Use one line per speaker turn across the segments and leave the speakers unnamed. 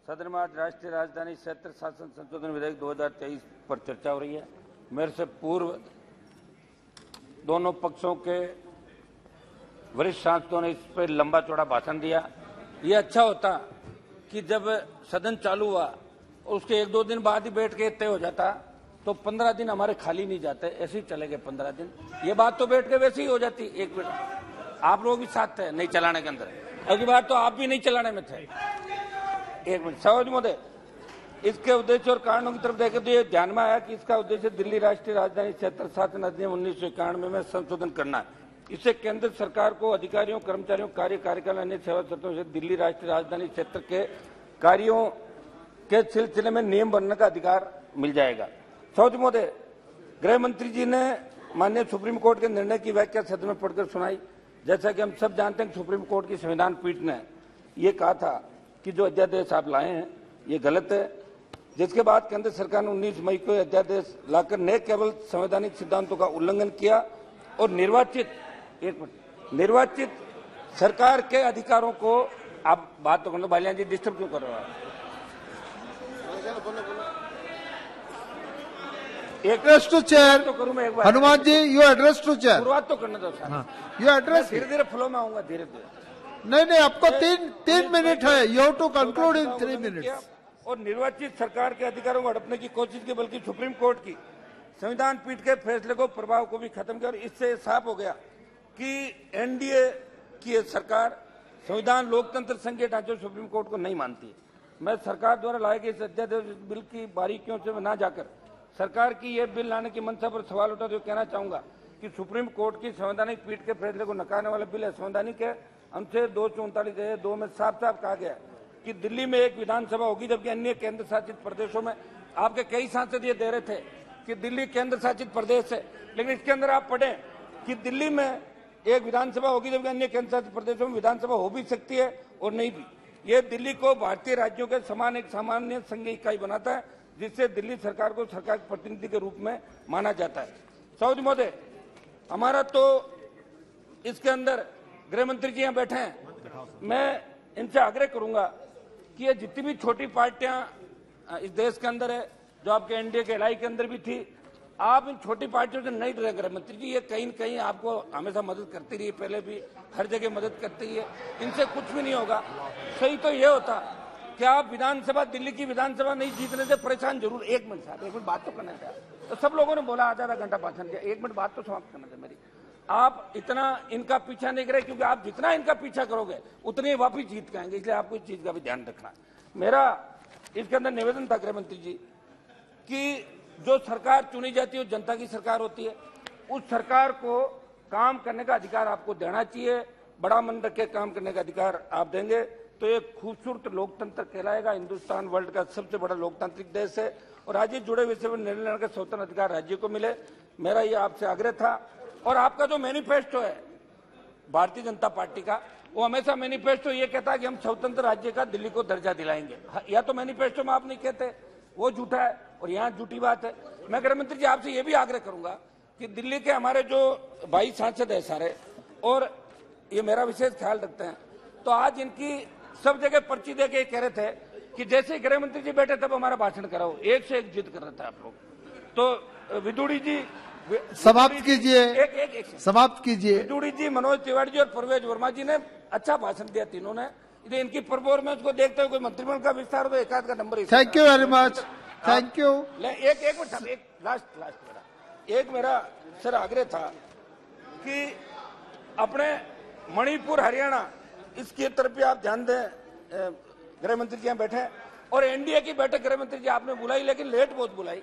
सदन में आज राष्ट्रीय राजधानी क्षेत्र शासन संशोधन विधेयक 2023 पर चर्चा हो रही है। मेरे से पूर्व दोनों पक्षों के वरिष्ठ सांसदों ने इस पर लंबा चौड़ा भाषण दिया। ये अच्छा होता कि जब सदन चालू हुआ और उसके 1-2 दिन बाद ही बैठ के तय हो जाता तो 15 दिन हमारे खाली नहीं जाते, ऐसे ही चले गए 15 दिन। ये बात तो बैठ के वैसे ही हो जाती। एक मिनट, आप लोग भी साथ थे नहीं चलाने के अंदर, अगली बार तो आप भी नहीं चलाने में थे। एक मिनट सरोज महोदय, इसके उद्देश्य और कारणों की तरफ देखें तो ये ध्यान में आया कि इसका उद्देश्य दिल्ली राष्ट्रीय राजधानी क्षेत्र शासन अधिनियम 1991 में संशोधन करना है। इससे केंद्र सरकार को अधिकारियों, कर्मचारियों, कार्यकाल अन्य सेवा शर्तों से दिल्ली राष्ट्रीय राजधानी क्षेत्र के कार्यों के सिलसिले में नियम बनने का अधिकार मिल जाएगा। सरोज महोदय, गृह मंत्री जी ने माननीय सुप्रीम कोर्ट के निर्णय की व्याख्या सदन में पढ़कर सुनाई। जैसा कि हम सब जानते हैं, सुप्रीम कोर्ट की संविधान पीठ ने ये कहा था कि जो अध्यादेश आप लाए हैं ये गलत है, जिसके बाद केंद्र सरकार ने 19 मई को अध्यादेश लाकर न केवल संवैधानिक सिद्धांतों का उल्लंघन किया और निर्वाचित सरकार के अधिकारों को, आप बात तो करना, बालियान जी डिस्टर्ब क्यों कर रहे हो?
एड्रेस टू चेयर
तो करूं मैं एक बार।
Hanuman ji, you address to cheer.
शुरुआत तो करना दो सर।
You address.
धीरे धीरे फ्लो में आऊंगा, धीरे धीरे।
नहीं, आपको तीन मिनट है। You have to conclude in 3 minutes.
और निर्वाचित सरकार के अधिकारों को हड़पने की कोशिश की, बल्कि सुप्रीम कोर्ट की संविधान पीठ के फैसले को, प्रभाव को भी खत्म किया। और इससे साफ हो गया कि एनडीए की सरकार संविधान, लोकतंत्र, संघीय ढांचे सुप्रीम कोर्ट को नहीं मानती है। मैं सरकार द्वारा लाए गए इस अध्यादेश बिल की बारीकियों से न जाकर सरकार की यह बिल लाने की मंशा पर सवाल उठाते हुए कहना चाहूंगा कि सुप्रीम कोर्ट की संवैधानिक पीठ के फैसले को नकारने वाला बिल असंवैधानिक है। अनुच्छेद 239(2) में साफ साफ कहा गया कि दिल्ली में एक विधानसभा होगी, जबकि अन्य केंद्र शासित प्रदेशों में, आपके कई सांसद ये दे रहे थे कि दिल्ली केंद्र शासित प्रदेश है, लेकिन इसके अंदर आप पढ़ें कि दिल्ली में एक विधानसभा होगी, जबकि अन्य केंद्र शासित प्रदेशों में विधानसभा हो भी सकती है और नहीं भी। ये दिल्ली को भारतीय राज्यों के समान एक सामान्य संघीय इकाई बनाता है, जिससे दिल्ली सरकार को सरकार के प्रतिनिधि के रूप में माना जाता है। सरोज महोदय, हमारा तो इसके अंदर गृह मंत्री जी यहाँ बैठे हैं, मैं इनसे आग्रह करूंगा कि ये जितनी भी छोटी पार्टियां इस देश के अंदर है, जो आपके एनडीए के एलआई के अंदर भी थी, आप इन छोटी पार्टियों से नहीं डरे। गृह मंत्री जी, ये कहीं न कहीं आपको हमेशा मदद करती रही है, पहले भी हर जगह मदद करती है, इनसे कुछ भी नहीं होगा। सही तो ये होता कि आप विधानसभा, दिल्ली की विधानसभा नहीं जीतने से परेशान जरूर। एक मिनट साहब, एक मिनट बात तो करना चाहिए। तो सब लोगों ने बोला आधा घंटा भाषण दिया, 1 मिनट बात तो समाप्त करना चाहिए मेरी। आप इतना इनका पीछा नहीं करें, क्योंकि आप जितना इनका पीछा करोगे उतने वापिस जीत के आएंगे, इसलिए आपको इस चीज का भी ध्यान रखना। मेरा इसके अंदर निवेदन था गृह मंत्री जी कि जो सरकार चुनी जाती है वो जनता की सरकार होती है, उस सरकार को काम करने का अधिकार आपको देना चाहिए। बड़ा मन रख के काम करने का अधिकार आप देंगे तो एक खूबसूरत लोकतंत्र कहलाएगा। हिंदुस्तान वर्ल्ड का सबसे बड़ा लोकतांत्रिक देश है और राज्य जुड़े विषय में निर्णय लेने का स्वतंत्र अधिकार राज्य को मिले, मेरा ये आपसे आग्रह था। और आपका जो मैनिफेस्टो है भारतीय जनता पार्टी का, वो हमेशा मैनिफेस्टो ये कहता है कि हम स्वतंत्र राज्य का दिल्ली को दर्जा दिलाएंगे। या तो मैनिफेस्टो में आप नहीं कहते, वो झूठा है और यहाँ झूठी बात है। मैं गृह मंत्री जी आपसे ये भी आग्रह करूंगा कि दिल्ली के हमारे जो भाई सांसद है सारे, और ये मेरा विशेष ख्याल रखते हैं, तो आज इनकी सब जगह पर्ची दे के कह रहे थे कि जैसे गृह मंत्री जी बैठे तब हमारा भाषण कराओ, एक से एक जिद कर रहे थे आप लोग। तो विदुड़ी जी
समाप्त कीजिए, समाप्त कीजिए।
विदुड़ी जी, मनोज तिवारी जी और परवेज वर्मा जी ने अच्छा भाषण दिया तीनों ने। इनकी परफॉर्मेंस को देखते हुए कोई मंत्रिमंडल का विस्तार हो, एकाध का number.
Thank you very much, thank you.
एक मिनट, एक लास्ट मेरा सर आग्रह था कि अपने मणिपुर, हरियाणा, इसकी तरफ भी आप ध्यान दें। गृह मंत्री जी यहाँ बैठे, और एनडीए की बैठक गृह मंत्री जी आपने बुलाई, लेकिन लेट बहुत बुलाई,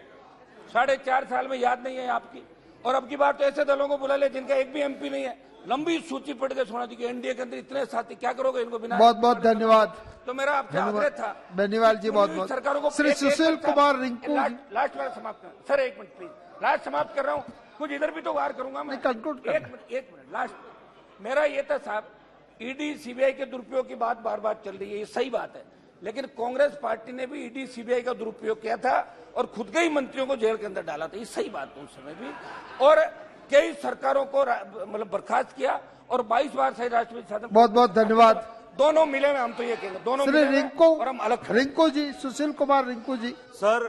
4.5 साल में याद नहीं है आपकी। और अब की बात तो ऐसे दलों को बुला ले जिनका एक भी एमपी नहीं है। लंबी सूची पढ़ के सुना दी कि एनडीए के अंदर इतने साथी, क्या करोगे इनको बिना?
बहुत बहुत धन्यवाद।
तो मेरा आपसे आग्रह था
बेनीवाल जी, बहुत बहुत
सरकारों को।
श्री सुशील कुमार रिंकू,
लास्ट बार समाप्त कर सर, 1 मिनट प्लीज, लास्ट समाप्त कर रहा हूँ। कुछ इधर भी तो वार करूंगा मैं। एक मिनट लास्ट मेरा ये था साहब, ईडी सीबीआई के दुरुपयोग की बात बार बार चल रही है, ये सही बात है, लेकिन कांग्रेस पार्टी ने भी ईडी सीबीआई का दुरुपयोग किया था और खुद के ही मंत्रियों को जेल के अंदर डाला था, ये सही बात है उस समय भी। और कई सरकारों को मतलब बर्खास्त किया और 22 बार सही राष्ट्रपति शासन।
बहुत बहुत धन्यवाद।
दोनों मिले हुए, हम तो ये कहेंगे दोनों
श्री
मिले हुए
रिंकू
और हम अलग खड़े हैं।
रिंकू जी, सुशील कुमार रिंकू जी।
सर